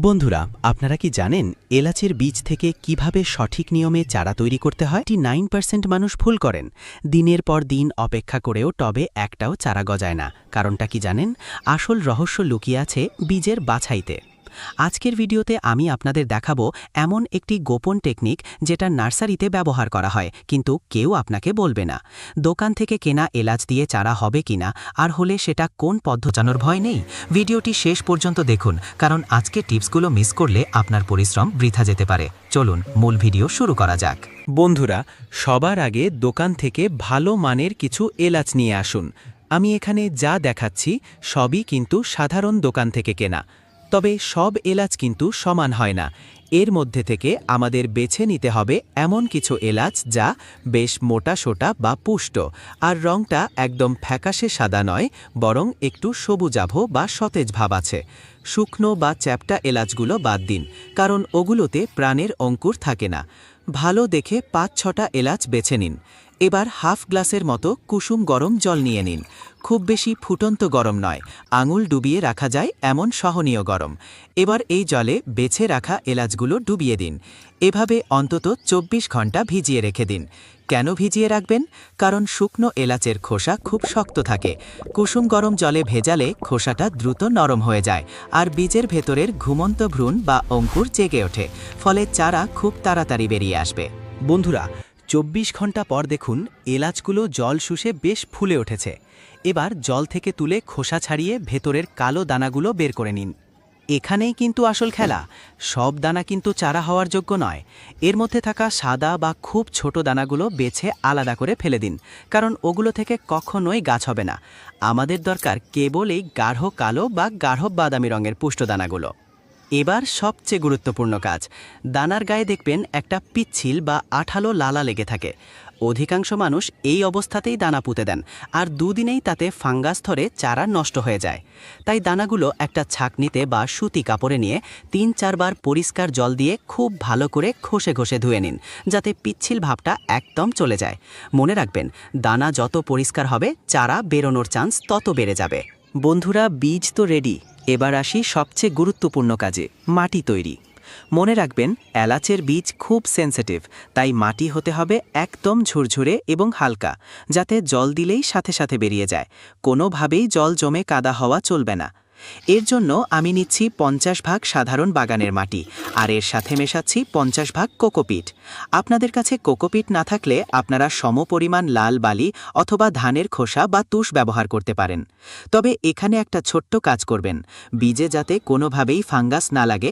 বন্ধুরা, আপনারা কি জানেন এলাচের বীজ থেকে কিভাবে সঠিক নিয়মে চারা তৈরি করতে হয়? 9% মানুষ ভুল করেন। দিনের পর দিন অপেক্ষা করেও টবে একটাও চারা গজায় না। কারণটা কি জানেন? আসল রহস্য লুকিয়ে আছে বীজের বাছাইতে। আজকের ভিডিওতে আমি আপনাদের দেখাবো এমন একটি গোপন টেকনিক যেটা নার্সারিতে ব্যবহার করা হয়, কিন্তু কেউ আপনাকে বলবে না। দোকান থেকে কেনা এলাচ দিয়ে চারা হবে কিনা, আর হলে সেটা কোন পদ্ধতির ভয় নেই। ভিডিওটি শেষ পর্যন্ত দেখুন, কারণ আজকের টিপসগুলো মিস করলে আপনার পরিশ্রম বৃথা যেতে পারে। চলুন মূল ভিডিও শুরু করা যাক। বন্ধুরা, সবার আগে দোকান থেকে ভালো মানের কিছু এলাচ নিয়ে আসুন। আমি এখানে যা দেখাচ্ছি সবই কিন্তু সাধারণ দোকান থেকে কেনা। তবে সব এলাচ কিন্তু সমান হয় না। এর মধ্যে থেকে আমাদের বেছে নিতে হবে এমন কিছু এলাচ যা বেশ মোটাসোটা বা পুষ্ট, আর রংটা একদম ফ্যাকাশে সাদা নয়, বরং একটু সবুজাভ বা সতেজ ভাব আছে। শুকনো বা চ্যাপ্টা এলাচগুলো বাদ দিন, কারণ ওগুলোতে প্রাণের অঙ্কুর থাকে না। ভালো দেখে 5-6টা এলাচ বেছে নিন। এবার হাফ গ্লাসের মতো কুসুম গরম জল নিয়ে নিন। খুব বেশি ফুটন্ত গরম নয়, আঙুল ডুবিয়ে রাখা যায় এমন সহনীয় গরম। এবার এই জলে বেছে রাখা এলাচগুলো ডুবিয়ে দিন। এভাবে অন্তত 24 ঘন্টা ভিজিয়ে রেখে দিন। কেন ভিজিয়ে রাখবেন? কারণ শুকনো এলাচের খোসা খুব শক্ত থাকে। কুসুম গরম জলে ভেজালে খোসাটা দ্রুত নরম হয়ে যায়, আর বীজের ভেতরের ঘুমন্ত ভ্রূণ বা অঙ্কুর জেগে ওঠে, ফলে চারা খুব তাড়াতাড়ি বেরিয়ে আসবে। বন্ধুরা, 24 ঘন্টা পর দেখুন এলাচগুলো জল শুষে বেশ ফুলে উঠেছে। এবার জল থেকে তুলে খোসা ছাড়িয়ে ভেতরের কালো দানাগুলো বের করে নিন। এখানেই কিন্তু আসল খেলা। সব দানা কিন্তু চারা হওয়ার যোগ্য নয়। এর মধ্যে থাকা সাদা বা খুব ছোট দানাগুলো বেছে আলাদা করে ফেলে দিন, কারণ ওগুলো থেকে কখনোই গাছ হবে না। আমাদের দরকার কেবল এই গাঢ় কালো বা গাঢ় বাদামি রঙের পুষ্ট দানাগুলো। এবার সবচেয়ে গুরুত্বপূর্ণ কাজ, দানার গায়ে দেখবেন একটা পিচ্ছিল বা আঠালো লালা লেগে থাকে। অধিকাংশ মানুষ এই অবস্থাতেই দানা পুঁতে দেন, আর দুদিনেই তাতে ফাঙ্গাস ধরে চারা নষ্ট হয়ে যায়। তাই দানাগুলো একটা ছাঁকনিতে বা সুতি কাপড়ে নিয়ে 3-4 বার পরিষ্কার জল দিয়ে খুব ভালো করে ঘষে ঘষে ধুয়ে নিন, যাতে পিচ্ছিল ভাবটা একদম চলে যায়। মনে রাখবেন, দানা যত পরিষ্কার হবে চারা বেরোনোর চান্স তত বেড়ে যাবে। বন্ধুরা, বীজ তো রেডি। এবার আসি সবচেয়ে গুরুত্বপূর্ণ কাজে, মাটি তৈরি। মনে রাখবেন, এলাচের বীজ খুব সেন্সিটিভ, তাই মাটি হতে হবে একদম ঝুরঝুরে এবং হালকা, যাতে জল দিলেই সাথে সাথে বেরিয়ে যায়। কোনোভাবেই জল জমে কাদা হওয়া চলবে না। এর জন্য আমি নিচ্ছি 50 ভাগ সাধারণ বাগানের মাটি, আর এর সাথে মেশাচ্ছি 50 ভাগ কোকোপিট। আপনাদের কাছে কোকোপিট না থাকলে আপনারা সমপরিমাণ লাল বালি অথবা ধানের খোসা বা তুষ ব্যবহার করতে পারেন। তবে এখানে একটা ছোট্ট কাজ করবেন, বীজে যাতে কোনোভাবেই ফাঙ্গাস না লাগে